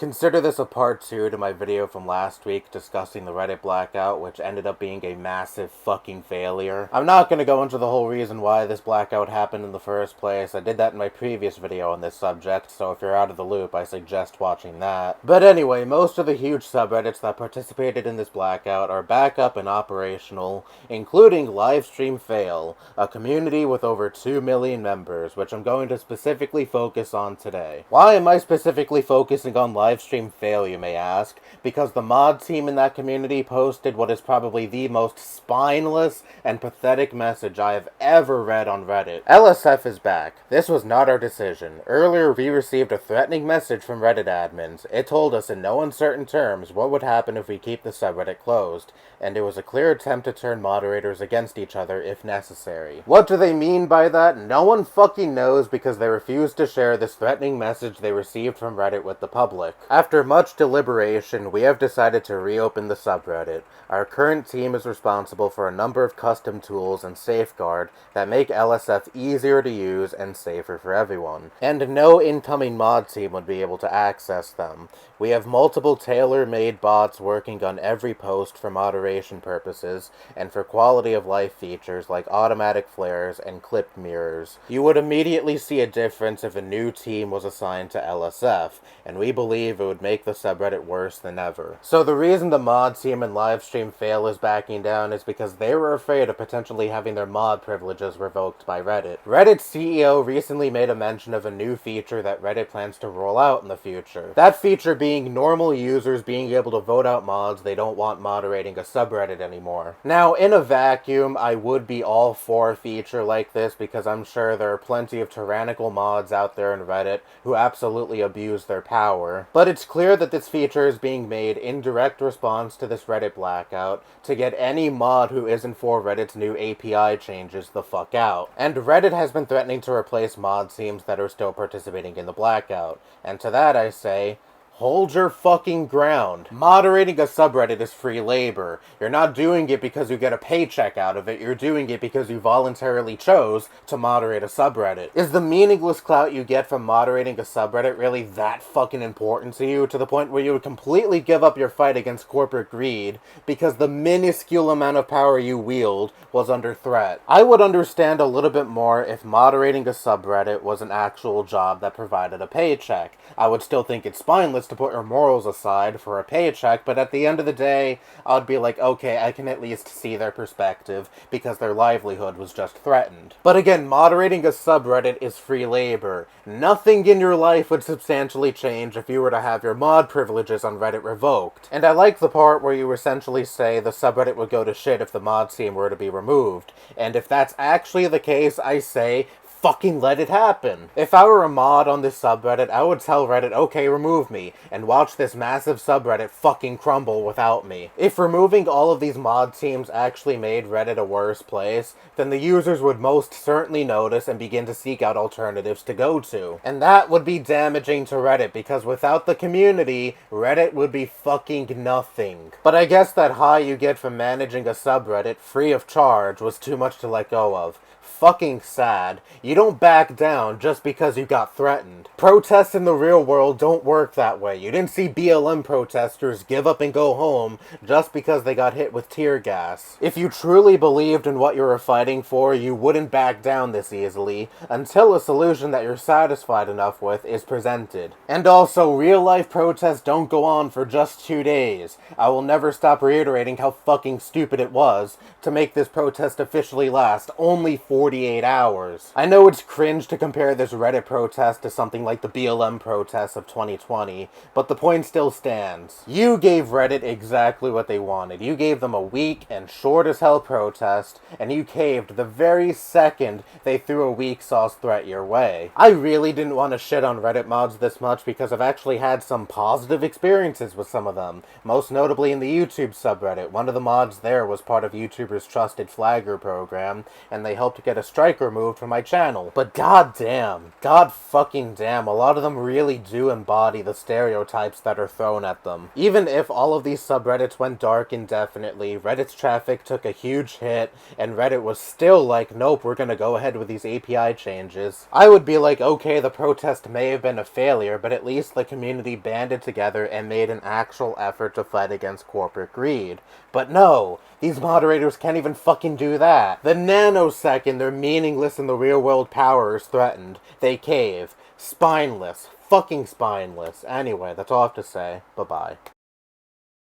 Consider this a part 2 to my video from last week discussing the Reddit blackout, which ended up being a massive fucking failure. I'm not going to go into the whole reason why this blackout happened in the first place. I did that in my previous video on this subject, so if you're out of the loop, I suggest watching that. But anyway, most of the huge subreddits that participated in this blackout are back up and operational, including Livestream Fail, a community with over 2 million members, which I'm going to specifically focus on today. Why am I specifically focusing on Livestream Fail, you may ask? Because the mod team in that community posted what is probably the most spineless and pathetic message I have ever read on Reddit. LSF is back. This was not our decision. Earlier we received a threatening message from Reddit admins. It told us in no uncertain terms what would happen if we keep the subreddit closed, and it was a clear attempt to turn moderators against each other if necessary. What do they mean by that? No one fucking knows, because they refused to share this threatening message they received from Reddit with the public. After much deliberation, we have decided to reopen the subreddit. Our current team is responsible for a number of custom tools and safeguard that make LSF easier to use and safer for everyone. And no incoming mod team would be able to access them. We have multiple tailor-made bots working on every post for moderation purposes and for quality of life features like automatic flares and clipped mirrors. You would immediately see a difference if a new team was assigned to LSF, and we believe it would make the subreddit worse than ever. So the reason the mod team and Livestream Fail is backing down is because they were afraid of potentially having their mod privileges revoked by Reddit. Reddit's CEO recently made a mention of a new feature that Reddit plans to roll out in the future. That feature being normal users being able to vote out mods they don't want moderating a subreddit anymore. Now, in a vacuum, I would be all for a feature like this because I'm sure there are plenty of tyrannical mods out there in Reddit who absolutely abuse their power. But it's clear that this feature is being made in direct response to this Reddit blackout to get any mod who isn't for Reddit's new API changes the fuck out. And Reddit has been threatening to replace mod teams that are still participating in the blackout. And to that I say, hold your fucking ground. Moderating a subreddit is free labor. You're not doing it because you get a paycheck out of it, you're doing it because you voluntarily chose to moderate a subreddit. Is the meaningless clout you get from moderating a subreddit really that fucking important to you, to the point where you would completely give up your fight against corporate greed because the minuscule amount of power you wield was under threat? I would understand a little bit more if moderating a subreddit was an actual job that provided a paycheck. I would still think it's spineless to put your morals aside for a paycheck, but at the end of the day, I'd be like, okay, I can at least see their perspective, because their livelihood was just threatened. But again, moderating a subreddit is free labor. Nothing in your life would substantially change if you were to have your mod privileges on Reddit revoked. And I like the part where you essentially say the subreddit would go to shit if the mod team were to be removed. And if that's actually the case, I say, fucking let it happen. If I were a mod on this subreddit, I would tell Reddit, okay, remove me, and watch this massive subreddit fucking crumble without me. If removing all of these mod teams actually made Reddit a worse place, then the users would most certainly notice and begin to seek out alternatives to go to. And that would be damaging to Reddit, because without the community, Reddit would be fucking nothing. But I guess that high you get from managing a subreddit free of charge was too much to let go of. Fucking sad. You don't back down just because you got threatened. Protests in the real world don't work that way. You didn't see BLM protesters give up and go home just because they got hit with tear gas. If you truly believed in what you were fighting for, you wouldn't back down this easily until a solution that you're satisfied enough with is presented. And also, real-life protests don't go on for just 2 days. I will never stop reiterating how fucking stupid it was to make this protest officially last only 48 hours. I know it's cringe to compare this Reddit protest to something like the BLM protests of 2020, but the point still stands. You gave Reddit exactly what they wanted. You gave them a weak and short as hell protest, and you caved the very second they threw a weak sauce threat your way. I really didn't want to shit on Reddit mods this much because I've actually had some positive experiences with some of them, most notably in the YouTube subreddit. One of the mods there was part of YouTubers' Trusted Flagger program, and they helped get get a strike removed from my channel. But god fucking damn, a lot of them really do embody the stereotypes that are thrown at them. Even if all of these subreddits went dark indefinitely, Reddit's traffic took a huge hit, and Reddit was still like, nope, we're gonna go ahead with these API changes, I would be like, okay, the protest may have been a failure, but at least the community banded together and made an actual effort to fight against corporate greed. But no, these moderators can't even fucking do that. The nanosecond they're meaningless and the real world power is threatened, they cave. Spineless. Fucking spineless. Anyway, that's all I have to say. Bye-bye.